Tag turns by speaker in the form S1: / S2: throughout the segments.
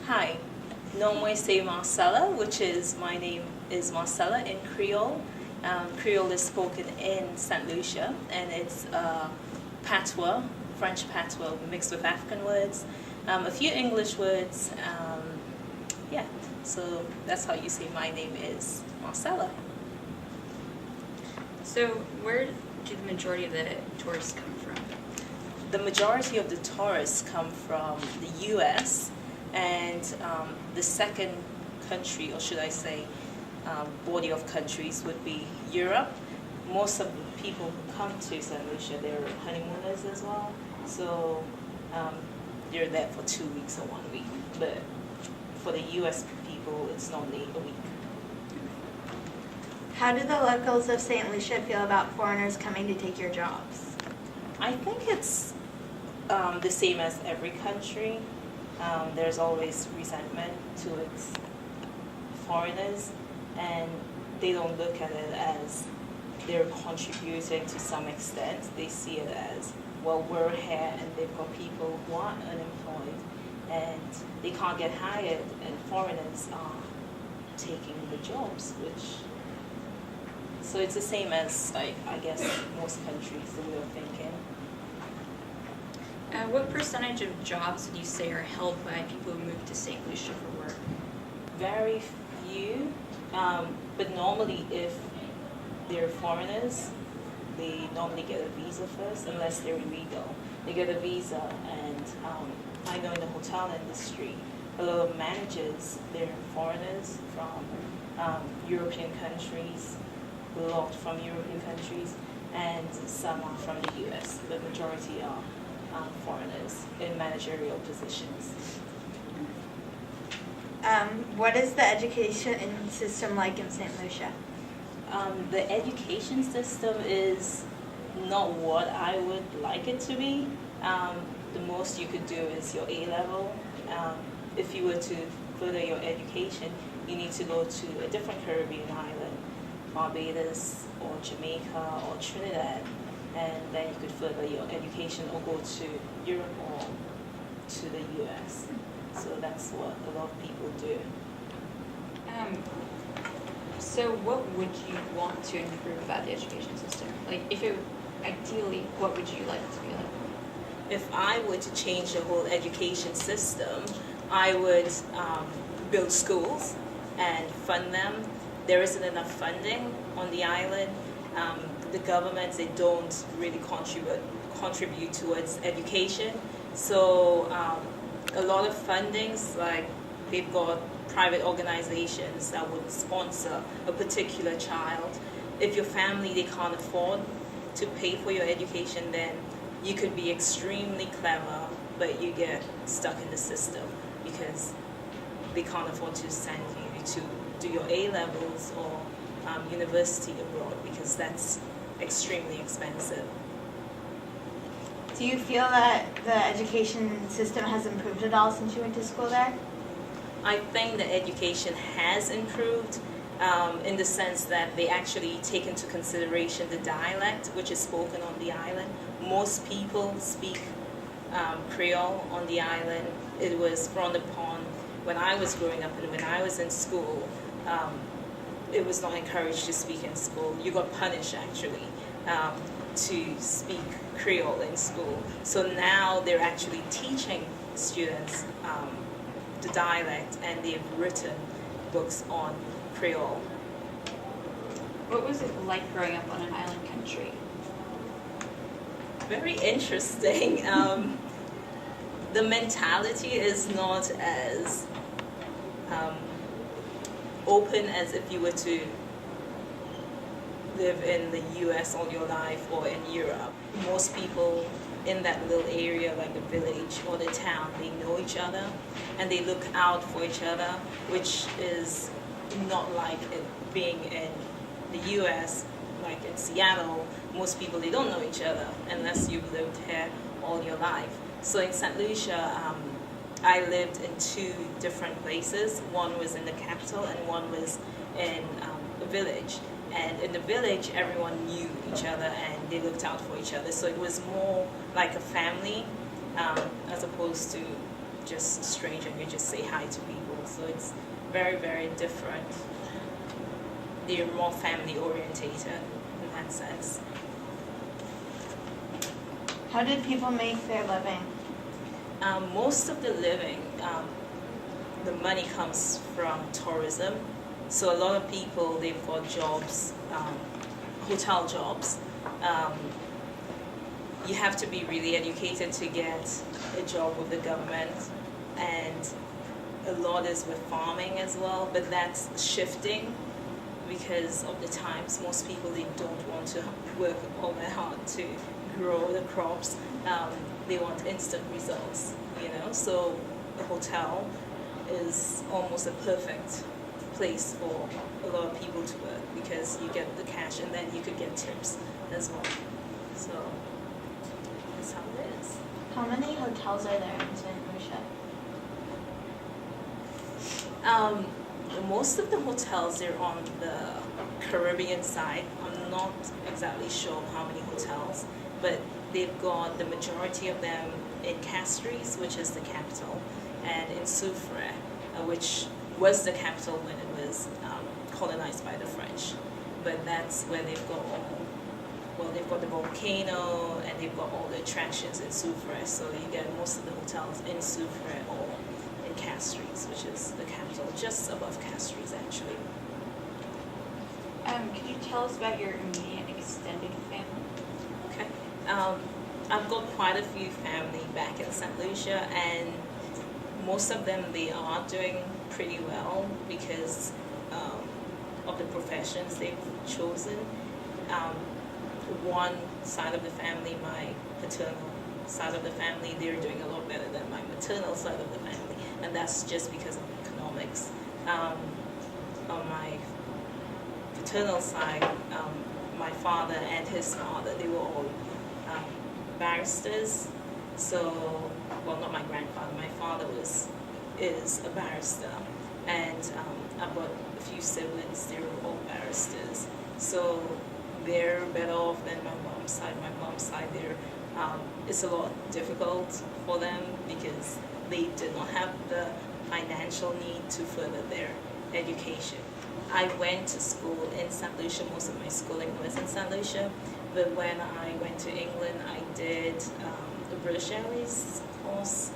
S1: Hi, normally say Marcella, which is my name is Marcella in Creole. Creole is spoken in St. Lucia, and it's patois, French patois mixed with African words, a few English words. Yeah, so that's how you say my name is Marcella.
S2: So where do the majority of the tourists come from?
S1: The majority of the tourists come from the U.S. and the second country, or should I say, body of countries would be Europe. Most of the people who come to St. Lucia, they're honeymooners as well. So they're there for 2 weeks or 1 week. But for the U.S. people, it's normally a week.
S3: How do the locals of St. Lucia feel about foreigners coming to take your jobs?
S1: I think it's the same as every country. There's always resentment towards foreigners, and they don't look at it as they're contributing to some extent. They see it as, well, we're here and they've got people who are unemployed and they can't get hired, and foreigners are taking the jobs, so it's the same as, I guess, most countries, the way of thinking.
S2: What percentage of jobs would you say are held by people who move to St. Lucia for work?
S1: Very few, but normally if they're foreigners, they normally get a visa first, unless they're illegal. They get a visa, and I know in the hotel industry, a lot of managers, they're foreigners from European countries, a lot from European countries, and some are from the US. The majority are foreigners in managerial positions.
S3: What is the education system like in St. Lucia?
S1: The education system is not what I would like it to be. The most you could do is your A-level. If you were to further your education, you need to go to a different Caribbean island, Barbados or Jamaica or Trinidad, and then you could further your education or go to Europe or to the US. So that's what a lot of people do.
S2: So what would you want to improve about the education system? Like, ideally, what would you like it to be like?
S1: If I were to change the whole education system, I would build schools and fund them. There isn't enough funding on the island. The governments, they don't really contribute towards education. So a lot of fundings, like they've got private organizations that would sponsor a particular child. If your family, they can't afford to pay for your education, then you could be extremely clever, but you get stuck in the system because they can't afford to send you to do your A-levels or university abroad, because that's extremely expensive.
S3: Do you feel that the education system has improved at all since you went to school there?
S1: I think the education has improved in the sense that they actually take into consideration the dialect which is spoken on the island. Most people speak Creole on the island. It was frowned upon when I was growing up and when I was in school. It was not encouraged to speak in school. You got punished, actually, to speak Creole in school. So now they're actually teaching students the dialect, and they've written books on Creole.
S2: What was it like growing up on an island country?
S1: Very interesting. The mentality is not as open as if you were to live in the US all your life or in Europe. Most people in that little area, like the village or the town, they know each other and they look out for each other, which is not like it being in the US, like in Seattle. Most people, they don't know each other unless you've lived here all your life. So in St. Lucia, I lived in 2 different places. One was in the capital and one was in a village. And in the village, everyone knew each other and they looked out for each other. So it was more like a family as opposed to just a stranger and you just say hi to people. So it's very, very different. They're more family orientated in that sense.
S3: How did people make their living?
S1: Most of the living, the money comes from tourism. So a lot of people, they've got jobs, hotel jobs. You have to be really educated to get a job with the government, and a lot is with farming as well, but that's shifting because of the times. Most people, they don't want to work all their hard to grow the crops. They want instant results, you know, so a hotel is almost a perfect place for a lot of people to work because you get the cash and then you could get tips as well. So that's how it is.
S3: How many hotels are there in St. Lucia?
S1: Most of the hotels, they're on the Caribbean side. I'm not exactly sure how many hotels, but they've got the majority of them in Castries, which is the capital, and in Soufrière, which was the capital when it was colonized by the French. But that's where they've got they've got the volcano and they've got all the attractions in Soufrière. So you get most of the hotels in Soufrière or in Castries, which is the capital, just above Castries actually.
S2: Could you tell us about your immediate extended family?
S1: Okay. I've got quite a few family back in St. Lucia, and most of them, they are doing pretty well because of the professions they've chosen. One side of the family, my paternal side of the family, they're doing a lot better than my maternal side of the family, and that's just because of economics. On my paternal side, my father and his father, they were all barristers. So, well, not my grandfather, my father is a barrister, and I've got a few siblings, they're all barristers. So they're better off than my mom's side. My mom's side, it's a lot difficult for them because they did not have the financial need to further their education. I went to school in St. Lucia. Most of my schooling was in St. Lucia, but when I went to England, I did the British Airways course,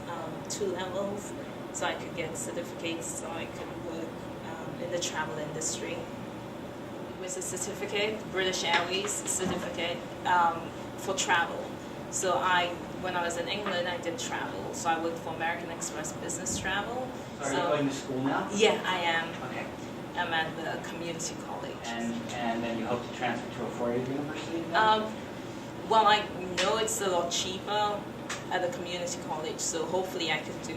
S1: 2 levels, so I could get certificates, so I could work in the travel industry. It was a certificate, British Airways certificate for travel. So when I was in England, I did travel. So I worked for American Express Business Travel.
S4: Are you going to school now?
S1: Yeah, I am.
S4: Okay.
S1: I'm at the community college.
S4: And then you hope to transfer to a 4-year university?
S1: Well, I know it's a lot cheaper at the community college, so hopefully I could do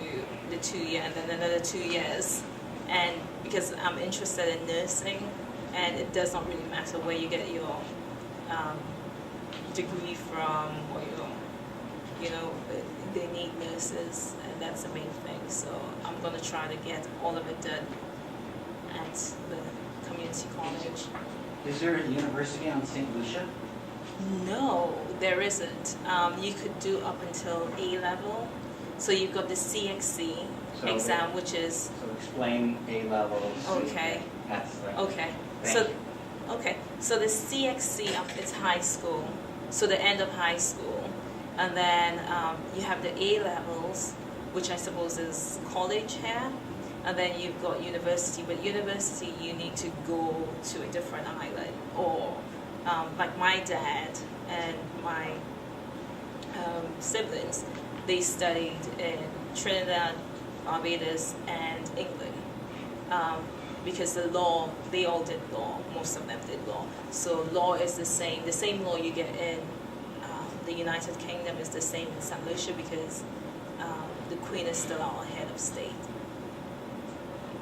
S1: the 2-year and then another 2 years. And because I'm interested in nursing, and it does not really matter where you get your degree from, or they need nurses, and that's the main thing. So I'm going to try to get all of it done at the community college.
S4: Is there a university on St. Lucia?
S1: No, there isn't. You could do up until A level. So you've got the CXC exam, which is...
S4: So explain A levels.
S1: Okay.
S4: That's right.
S1: Okay.
S4: Thank you.
S1: Okay. So the CXC, it's high school. So the end of high school. And then you have the A levels, which I suppose is college here. And then you've got university. But university, you need to go to a different island. Or like my dad and my siblings, they studied in Trinidad, Barbados, and England. Because the law, they all did law, most of them did law. So law is the same law you get in the United Kingdom is the same in St. Lucia because the Queen is still our head of state.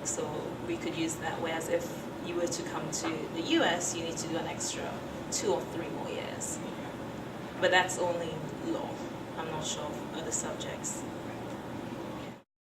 S1: So we could use that, whereas if you were to come to the US, you need to do an extra 2 or 3 more years. But that's only law. I'm not sure of other subjects.